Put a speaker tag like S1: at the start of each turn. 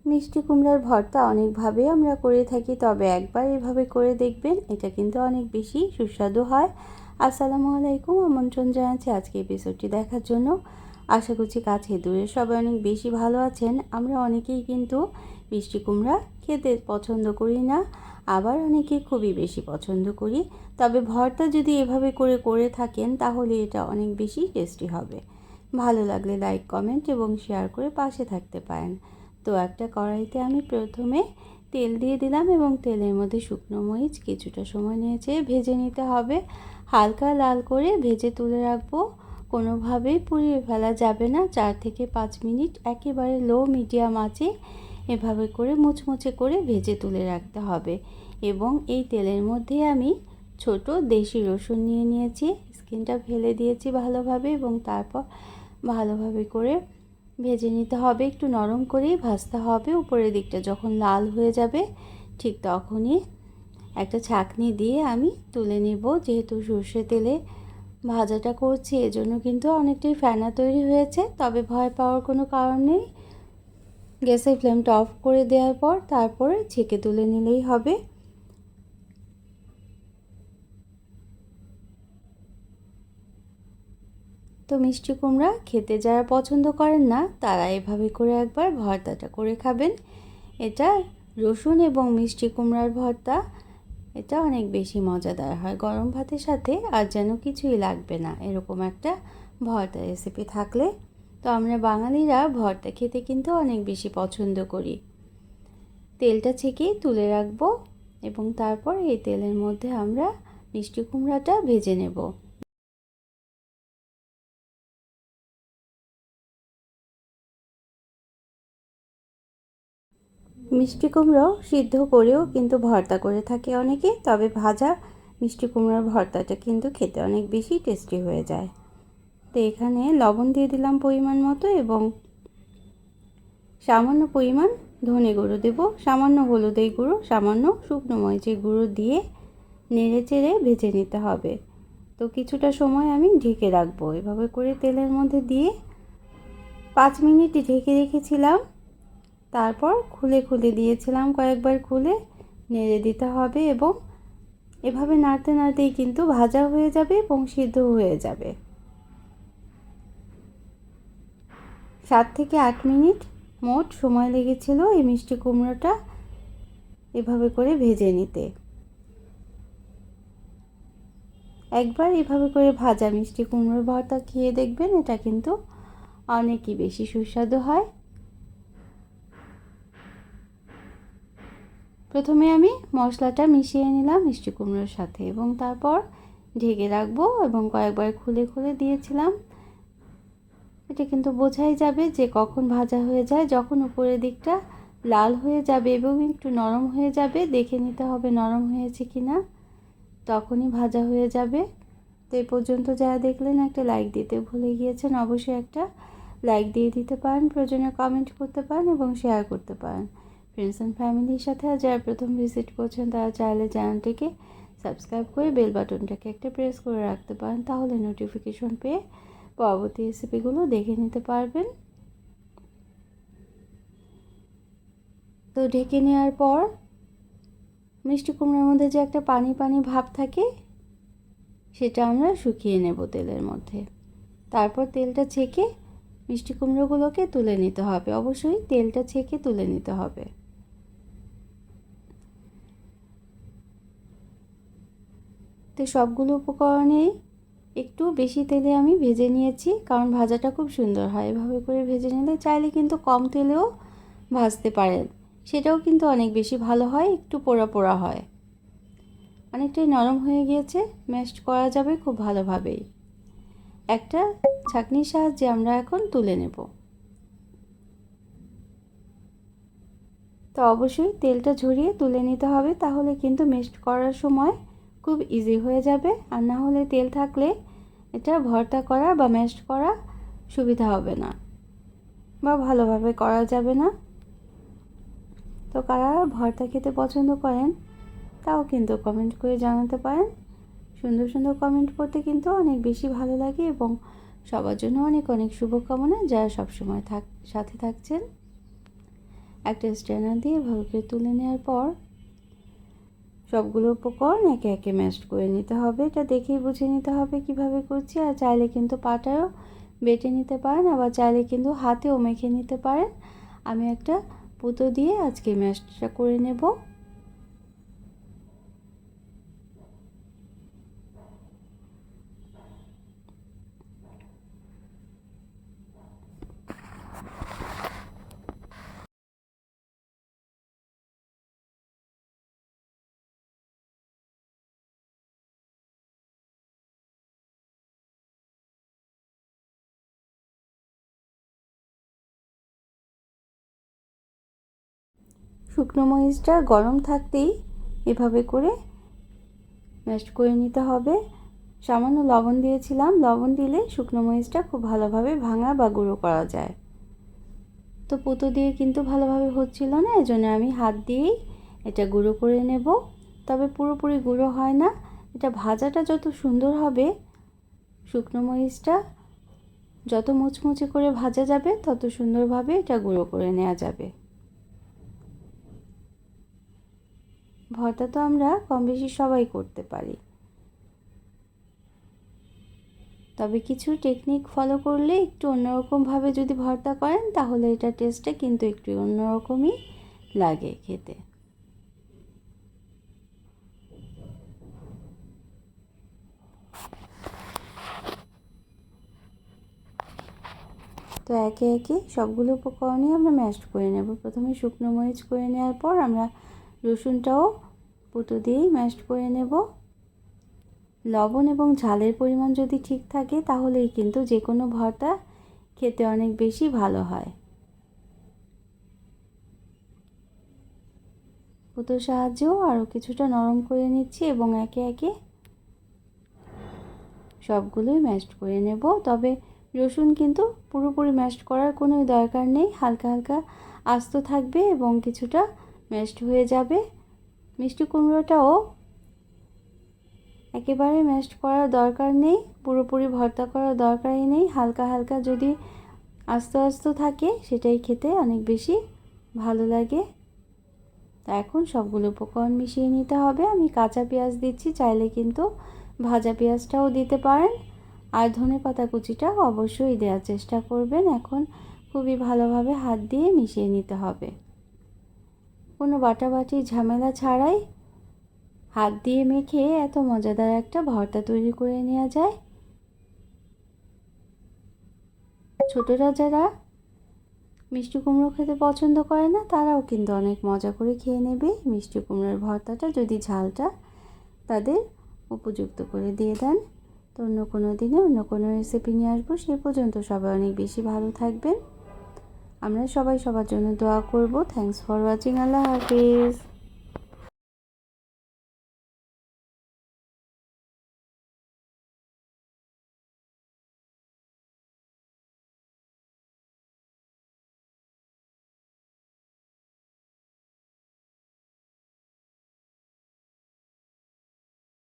S1: মিষ্টি কুমড়ার ভর্তা অনেকভাবে আমরা করে থাকি, তবে একবার এভাবে করে দেখবেন, এটা কিন্তু অনেক বেশি সুস্বাদু হয়। আসসালামু আলাইকুম, আমন্ত্রণ জানাচ্ছি আজকে এপিসোডটি দেখার জন্য। আশা করছি কাছে দূরে সবাই অনেক বেশি ভালো আছেন। আমরা অনেকেই কিন্তু মিষ্টি কুমড়া খেতে পছন্দ করি না, আবার অনেকে খুবই বেশি পছন্দ করি। তবে ভর্তা যদি এভাবে করে থাকেন তাহলে এটা অনেক বেশি টেস্টি হবে। ভালো লাগলে লাইক, কমেন্ট এবং শেয়ার করে পাশে থাকতে পারেন। তো একটা কড়াইতে আমি প্রথমে তেল দিয়ে দিলাম এবং তেলের মধ্যে শুকনো মরিচ কিছুটা সময় নিয়েছে ভেজে নিতে হবে। হালকা লাল করে ভেজে তুলে রাখবো, কোনোভাবেই পুড়িয়ে ফেলা যাবে না। 4 থেকে 5 মিনিট একেবারে লো মিডিয়াম আঁচে এভাবে করে মুচমুচে করে ভেজে তুলে রাখতে হবে। এবং এই তেলের মধ্যে আমি ছোট দেশি রসুন নিয়ে নিয়েছি, স্কিনটা ফেলে দিয়েছি ভালোভাবে এবং তারপর ভালোভাবে করে ভেজে নিতে হবে। একটু নরম করেই ভাজতে হবে। উপরের দিকটা যখন লাল হয়ে যাবে ঠিক তখনই একটা ছাঁকনি দিয়ে আমি তুলে নেব। যেহেতু সর্ষে তেলে ভাজাটা করছি এজন্য কিন্তু অনেকটাই ফেনা তৈরি হয়েছে, তবে ভয় পাওয়ার কোনো কারণ নেই। গ্যাসের ফ্লেমটা অফ করে দেওয়ার পর তারপরে ছেঁকে তুলে নিলেই হবে। তো মিষ্টি কুমড়া খেতে যারা পছন্দ করেন না তারা এভাবে করে একবার ভর্তাটা করে খাবেন। এটা রসুন এবং মিষ্টি কুমড়ার ভর্তা, এটা অনেক বেশি মজাদার হয় গরম ভাতের সাথে। আর যেন কিছুই লাগবে না এরকম একটা ভর্তা রেসিপি থাকলে। তো আমরা বাঙালিরা ভর্তা খেতে কিন্তু অনেক বেশি পছন্দ করি। তেলটা ছেঁকে তুলে রাখবো এবং তারপর এই তেলের মধ্যে আমরা মিষ্টি কুমড়াটা ভেজে নেব। মিষ্টি কুমড়ো সিদ্ধ করেও কিন্তু ভর্তা করে থাকে অনেকে, তবে ভাজা মিষ্টি কুমড়োর ভর্তাটা কিন্তু খেতে অনেক বেশি টেস্টি হয়ে যায়। তো এখানে লবণ দিয়ে দিলাম পরিমাণ মতো এবং সামান্য পরিমাণ ধনে গুঁড়ো দেব, সামান্য হলুদের গুঁড়ো, সামান্য শুকনো মরিচের গুঁড়ো দিয়ে নেড়ে চেড়ে ভেজে নিতে হবে। তো কিছুটা সময় আমি ঢেকে রাখবো এভাবে করে তেলের মধ্যে দিয়ে। 5 মিনিট ঢেকে রেখেছিলাম, তারপর খুলে দিয়েছিলাম, কয়েকবার খুলে নেড়ে দিতে হবে এবং এভাবে নাড়তে নাড়তেই কিন্তু ভাজা হয়ে যাবে এবং সিদ্ধ হয়ে যাবে। 7 থেকে 8 মিনিট মোট সময় লেগেছিল এই মিষ্টি কুমড়োটা এভাবে করে ভেজে নিতে। একবার এভাবে করে ভাজা মিষ্টি কুমড়োর ভর্তা খেয়ে দেখবেন, এটা কিন্তু অনেকই বেশি সুস্বাদু হয়। প্রথমে আমি মশলাটা মিশিয়ে নিলাম মিষ্টি কুমড়োর সাথে এবং তারপর ঢেকে রাখবো এবং কয়েকবার খুলে দিয়েছিলাম। এটা কিন্তু বোঝাই যাবে যে কখন ভাজা হয়ে যায়, যখন উপরের দিকটা লাল হয়ে যাবে এবং একটু নরম হয়ে যাবে, দেখে নিতে হবে নরম হয়েছে কিনা, তখনই ভাজা হয়ে যাবে। তো এই পর্যন্ত যারা দেখলেন একটা লাইক দিতে ভুলে গিয়েছেন, অবশ্যই একটা লাইক দিয়ে দিতে পারেন, প্রয়োজনে কমেন্ট করতে পারেন এবং শেয়ার করতে পারেন ফ্রেন্ডস অ্যান্ড ফ্যামিলির সাথে। আর যারা প্রথম ভিজিট করছেন তারা চাইলে চ্যানেলটিকে সাবস্ক্রাইব করে বেল বাটনটাকে একটা প্রেস করে রাখতে পারেন, তাহলে নোটিফিকেশন পেয়ে পরবর্তী রেসিপিগুলো দেখে নিতে পারবেন। তো ঢেকে নেওয়ার পর মিষ্টি কুমড়োর মধ্যে যে একটা পানি পানি ভাব থাকে সেটা আমরা শুকিয়ে নেব তেলের মধ্যে। তারপর তেলটা ছেঁকে মিষ্টি কুমড়োগুলোকে তুলে নিতে হবে, অবশ্যই তেলটা ছেঁকে তুলে নিতে হবে। তো সবগুলো উপকরণেই একটু বেশি তেলে আমি ভেজে নিয়েছি, কারণ ভাজাটা খুব সুন্দর হয় এভাবে করে ভেজে নিলে। চাইলে কিন্তু কম তেলেও ভাজতে পারেন, সেটাও কিন্তু অনেক বেশি ভালো হয়, একটু পোড়া পোড়া হয়। অনেকটাই নরম হয়ে গিয়েছে, ম্যাশড করা যাবে খুব ভালোভাবেই। একটা ছাঁকনির সাহায্যে আমরা এখন তুলে নেব। তো অবশ্যই তেলটা ঝরিয়ে তুলে নিতে হবে, তাহলে কিন্তু ম্যাশড করার সময় খুব ইজি হয়ে যাবে। আর না হলে তেল থাকলে এটা ভর্তা করা বা ম্যাশড করা সুবিধা হবে না বা ভালোভাবে করা যাবে না। তো কারা ভর্তা খেতে পছন্দ করেন তাও কিন্তু কমেন্ট করে জানাতে পারেন। সুন্দর সুন্দর কমেন্ট করতে কিন্তু অনেক বেশি ভালো লাগে এবং সবার জন্য অনেক অনেক শুভকামনা যারা সবসময় সাথে থাকছেন। একটা স্ট্রেনার দিয়ে এভাবে করে তুলে নেওয়ার পর সবগুলো উপকরণ একে একে ম্যাশ করে নিতে হবে। এটা দেখেই বুঝে নিতে হবে কিভাবে করছি। আর চাইলে কিন্তু পাটাও বেটে নিতে পারেন, আবার চাইলে কিন্তু হাতেও মেখে নিতে পারেন। আমি একটা পুতো দিয়ে আজকে ম্যাশটা করে নেব। শুকনো মরিচটা গরম থাকতেই এভাবে করে ম্যাশ করে নিতে হবে। সামান্য লবণ দিয়েছিলাম, লবণ দিলে শুকনো মরিচটা খুব ভালোভাবে ভাঙা বা গুঁড়ো করা যায়। তো পুতো দিয়ে কিন্তু ভালোভাবে হচ্ছিল না, এজন্য আমি হাত দিয়েই এটা গুঁড়ো করে নেব। তবে পুরোপুরি গুঁড়ো হয় না, এটা ভাজাটা যত সুন্দর হবে, শুকনো মরিচটা যত মুচমুচে করে ভাজা যাবে তত সুন্দরভাবে এটা গুঁড়ো করে নেওয়া যাবে। ভর্তা তো আমরা কম বেশি সবাই করতে পারি, তবে কিছু টেকনিক ফলো করলে একটু অন্যরকমভাবে যদি ভর্তা করেন তাহলে এটা টেস্টটা কিন্তু একটু অন্যরকমই লাগে খেতে। তো একে একে সবগুলো উপকরণই আমরা ম্যাশ করে নেব। প্রথমে শুকনো মরিচ করে নেওয়ার পর আমরা রসুনটাও পুতো দিয়েই ম্যাশ করে নেব। লবণ এবং ঝালের পরিমাণ যদি ঠিক থাকে তাহলেই কিন্তু যে কোনো ভর্তা খেতে অনেক বেশি ভালো হয়। পুতোর সাহায্যেও আরও কিছুটা নরম করে নিচ্ছি এবং একে একে সবগুলোই ম্যাশ করে নেব। তবে রসুন কিন্তু পুরোপুরি ম্যাশ করার কোনো দরকার নেই, হালকা হালকা আস্ত থাকবে এবং কিছুটা ম্যাশড হয়ে যাবে। মিষ্টি কুমড়োটাও একেবারে ম্যাশড করার দরকার নেই, পুরোপুরি ভর্তা করার দরকারই নেই। হালকা হালকা যদি আস্ত আস্ত থাকে সেটাই খেতে অনেক বেশি ভালো লাগে। তা এখন সবগুলো উপকরণ মিশিয়ে নিতে হবে। আমি কাঁচা পেঁয়াজ দিচ্ছি, চাইলে কিন্তু ভাজা পেঁয়াজটাও দিতে পারেন। আর ধনেপাতা কুচিটা অবশ্যই দেওয়ার চেষ্টা করবেন। এখন খুবই ভালোভাবে হাত দিয়ে মিশিয়ে নিতে হবে, কোনো বাটাবাটি ঝামেলা ছাড়াই হাত দিয়ে মেখে এত মজাদার একটা ভর্তা তৈরি করে নেওয়া যায়। ছোটরা যারা মিষ্টি কুমড়ো খেতে পছন্দ করে না তারাও কিন্তু অনেক মজা করে খেয়ে নেবে মিষ্টি কুমড়োর ভর্তাটা, যদি ঝালটা তাদের উপযুক্ত করে দিয়ে দেন। তো অন্য কোনো দিনে অন্য কোনো রেসিপি নিয়ে আসবো। সেই পর্যন্ত সবাই অনেক বেশি ভালো থাকবেন। আমরা সবাই সবার জন্য দোয়া করব। Thanks for watching. Allah Hafiz.